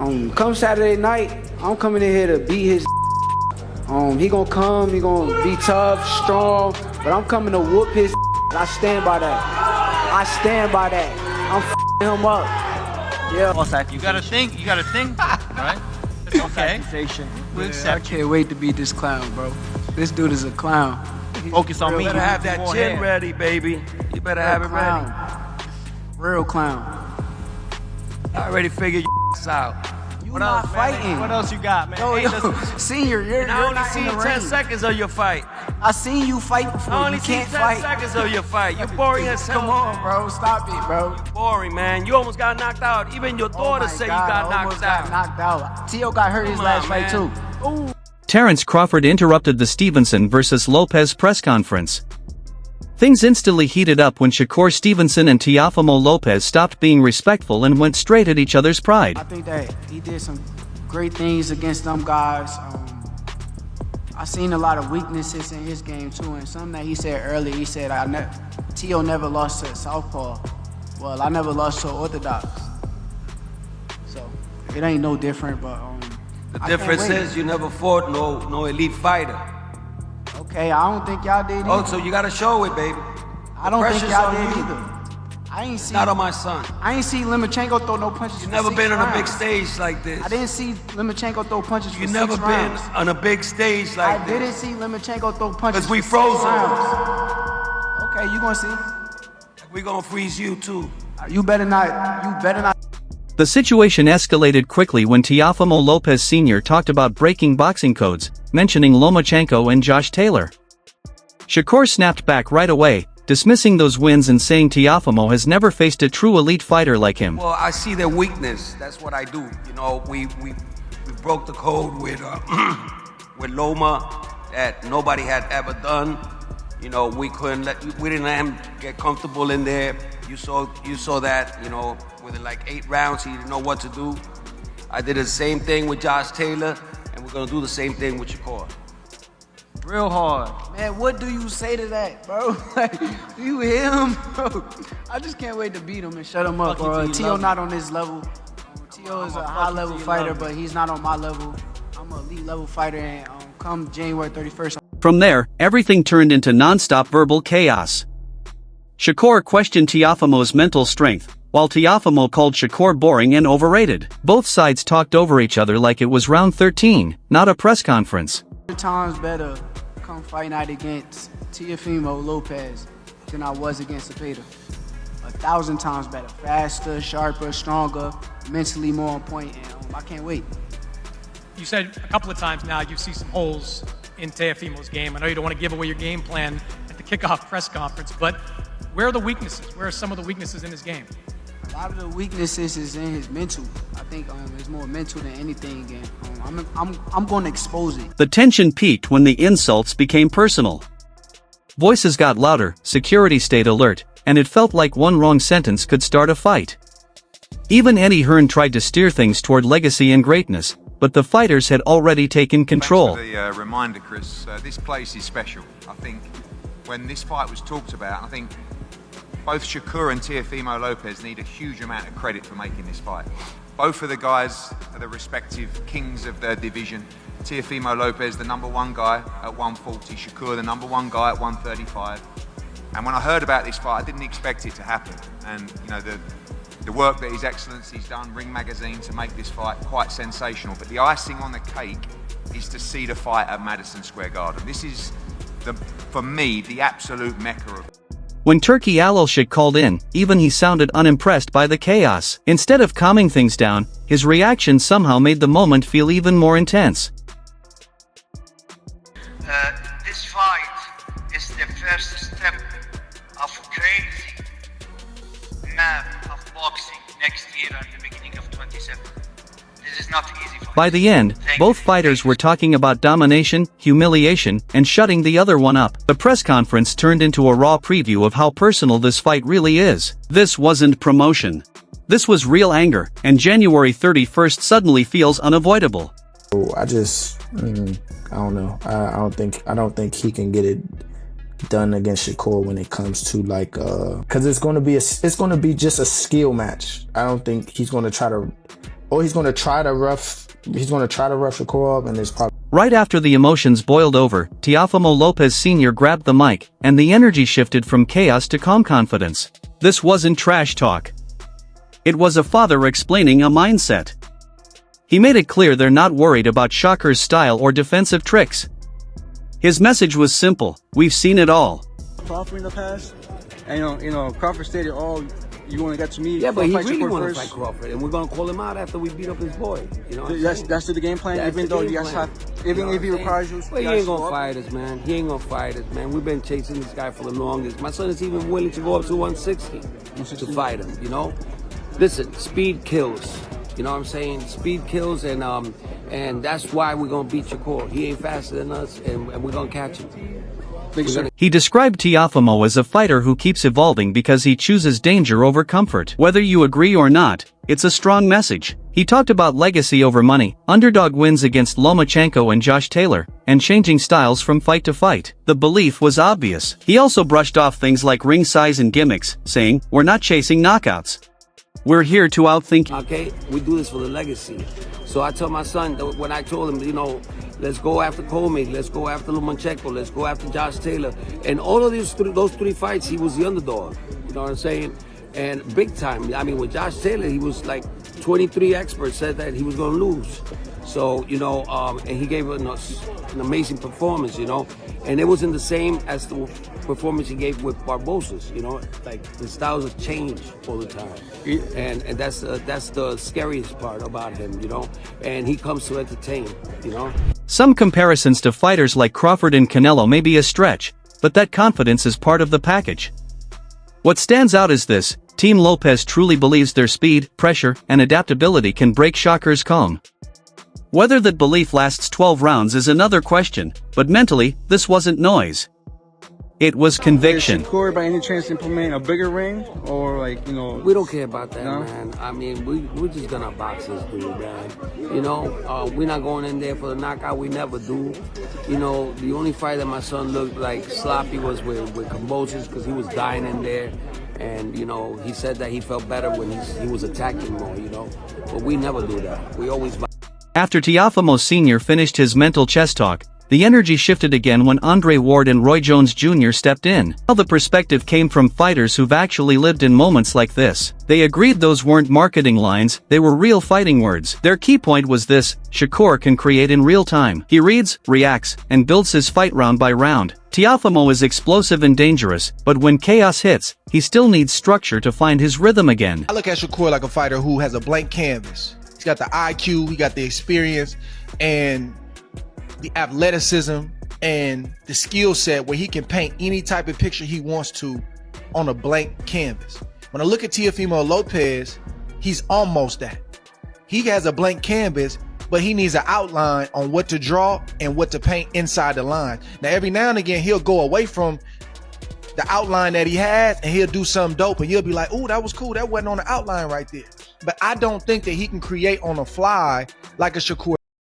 Come Saturday night, I'm coming in here to beat his. He gonna come, he gonna be tough, strong, but I'm coming to whoop his. I stand by that. I stand by that. I'm him up. Yeah. You gotta think, right? It's okay. We accept. I can't wait to beat this clown, bro. This dude is a clown. Focus on me. You better have that chin ready, baby. You better have it ready. Real clown. I already figured your out. You not fighting. What else you got, man? Yo, Hey, Senior, you're I only not seen in the 10 ring. seconds of your fight. I seen you fight before. I only You seen can't 10 fight. seconds of your fight. You're boring as hell. Come on, bro. Stop it, bro. Boring, man. You almost got knocked out. Even your daughter said you got knocked out. Knocked out. Teo got hurt his Come last on, fight man. too. Ooh. Terence Crawford interrupted the Stevenson vs. Lopez press conference. Things instantly heated up when Shakur Stevenson and Teofimo Lopez stopped being respectful and went straight at each other's pride. I think that he did some great things against them guys. I seen a lot of weaknesses in his game too, and something that he said earlier, he said, Teo never lost to Southpaw. Well, I never lost to Orthodox. So, it ain't no different, but The difference is you never fought no elite fighter. okay, I don't think y'all did either. Oh, so you gotta show it, baby. I don't think pressure's y'all on did you. either. I ain't see Not on my son. I ain't see Limachenko throw no punches. You've for never 6 been on a big rounds. stage like this. I didn't see Limachenko throw punches for You've 6 never been rounds. on a big stage like I this. didn't see Limachenko throw punches 'Cause we for 6 froze him. rounds. Okay, you gonna see. We're gonna freeze you too. You better not. You better not. The situation escalated quickly when Teofimo Lopez Sr. talked about breaking boxing codes, mentioning Lomachenko and Josh Taylor. Shakur snapped back right away, dismissing those wins and saying Teofimo has never faced a true elite fighter like him. Well, I see their weakness. That's what I do. You know, we broke the code with with Loma that nobody had ever done. You know, we didn't let him get comfortable in there. You saw that. You know, within like 8 rounds, he didn't know what to do. I did the same thing with Josh Taylor, and we're gonna do the same thing with Shakur. Real hard. Man, what do you say to that, bro? Like, you him, bro. I just can't wait to beat him and shut him up, Fuck you bro. till you Teo love not on this level. Teo is a high-level fighter, but he's not on my level. I'm an elite-level fighter, and come January 31st. From there, everything turned into non-stop verbal chaos. Shakur questioned Teofimo's mental strength, while Teofimo called Shakur boring and overrated. Both sides talked over each other like it was round 13, not a press conference. 100 times better come fight night against Teofimo Lopez than I was against Cepeda. 1,000 times better. Faster, sharper, stronger, mentally more on point, and I can't wait. You said a couple of times now you see some holes in Teofimo's game. I know you don't want to give away your game plan at the kickoff press conference, but where are the weaknesses? Where are some of the weaknesses in his game? A lot of the weaknesses is in his mental. I think it's more mental than anything. And I'm going to expose it. The tension peaked when the insults became personal. Voices got louder, security stayed alert, and it felt like one wrong sentence could start a fight. Even Eddie Hearn tried to steer things toward legacy and greatness, but the fighters had already taken control. Thanks for the reminder, Chris. This place is special. I think when this fight was talked about, I think both Shakur and Teofimo Lopez need a huge amount of credit for making this fight. Both of the guys are the respective kings of their division. Teofimo Lopez, the #1 guy at 140. Shakur, the #1 guy at 135. And when I heard about this fight, I didn't expect it to happen. And you know, the work that His Excellency's done, Ring Magazine, to make this fight quite sensational. But the icing on the cake is to see the fight at Madison Square Garden. This is, for me, the absolute mecca of. When Turki Alilshik called in, even he sounded unimpressed by the chaos. Instead of calming things down, his reaction somehow made the moment feel even more intense. This fight is the first step of crazy map of boxing next year at the beginning of 27. This is not easy for By the end, both fighters were talking about domination, humiliation, and shutting the other one up. The press conference turned into a raw preview of how personal this fight really is. This wasn't promotion. This was real anger, and January 31st suddenly feels unavoidable. I don't know. I don't think he can get done against Shakur when it comes to like, cause it's gonna be just a skill match. I don't think he's gonna try to rough Shakur up, and it's probably. Right after the emotions boiled over, Teofimo Lopez Sr. grabbed the mic, and the energy shifted from chaos to calm confidence. This wasn't trash talk. It was a father explaining a mindset. He made it clear they're not worried about Shakur's style or defensive tricks. His message was simple: we've seen it all. Crawford in the past, and you know, Crawford stated, "Oh, you want to get to me." Yeah, but he really want to fight Crawford, and we're gonna call him out after we beat up his boy. You know, that's the game plan. That's even though you guys have, even if he requires you, well, he ain't gonna fight us, man. He ain't gonna fight us, man. We've been chasing this guy for the longest. My son is even willing to go up to 160 to fight him. You know, listen, speed kills. You know what I'm saying? Speed kills, and that's why we're gonna beat Shakur. He ain't faster than us, and we're gonna catch him. He described Teófimo as a fighter who keeps evolving because he chooses danger over comfort. Whether you agree or not, it's a strong message. He talked about legacy over money, underdog wins against Lomachenko and Josh Taylor, and changing styles from fight to fight. The belief was obvious. He also brushed off things like ring size and gimmicks, saying, "We're not chasing knockouts. We're here to outthink you." Okay, we do this for the legacy. So I told my son, when I told him, you know, let's go after Comey, let's go after Lomachenko, let's go after Josh Taylor. And all of those three fights, he was the underdog. You know what I'm saying? And big time. I mean, with Josh Taylor, he was like 23 experts said that he was going to lose. So, you know, and he gave an amazing performance, you know. And it wasn't the same as the performance he gave with Barbosa's, you know. Like, the styles have changed all the time. And that's the scariest part about him, you know. And he comes to entertain, you know. Some comparisons to fighters like Crawford and Canelo may be a stretch, but that confidence is part of the package. What stands out is this: Team Lopez truly believes their speed, pressure, and adaptability can break Shakur's calm. Whether that belief lasts 12 rounds is another question, but mentally, this wasn't noise. It was conviction. Is Shakur by any chance implement a bigger ring, or like, you know? We don't care about that, no? man. I mean, we're just gonna box this dude, man. You know, we're not going in there for the knockout. We never do. You know, the only fight that my son looked like sloppy was with Kambosos, because he was dying in there. And, you know, he said that he felt better when he was attacking more, you know. But we never do that. We always... After Teofimo Sr. finished his mental chess talk, the energy shifted again when Andre Ward and Roy Jones Jr. stepped in. Now the perspective came from fighters who've actually lived in moments like this. They agreed those weren't marketing lines, they were real fighting words. Their key point was this: Shakur can create in real time. He reads, reacts, and builds his fight round by round. Teofimo is explosive and dangerous, but when chaos hits, he still needs structure to find his rhythm again. I look at Shakur like a fighter who has a blank canvas. He's got the IQ, he got the experience, and the athleticism and the skill set where he can paint any type of picture he wants to on a blank canvas. When I look at Teofimo Lopez, he's almost that. He has a blank canvas, but he needs an outline on what to draw and what to paint inside the line. Now, every now and again, he'll go away from the outline that he has and he'll do something dope, and you'll be like, "Ooh, that was cool. That wasn't on the outline right there." But I don't think that he can create on the fly like a Shakur.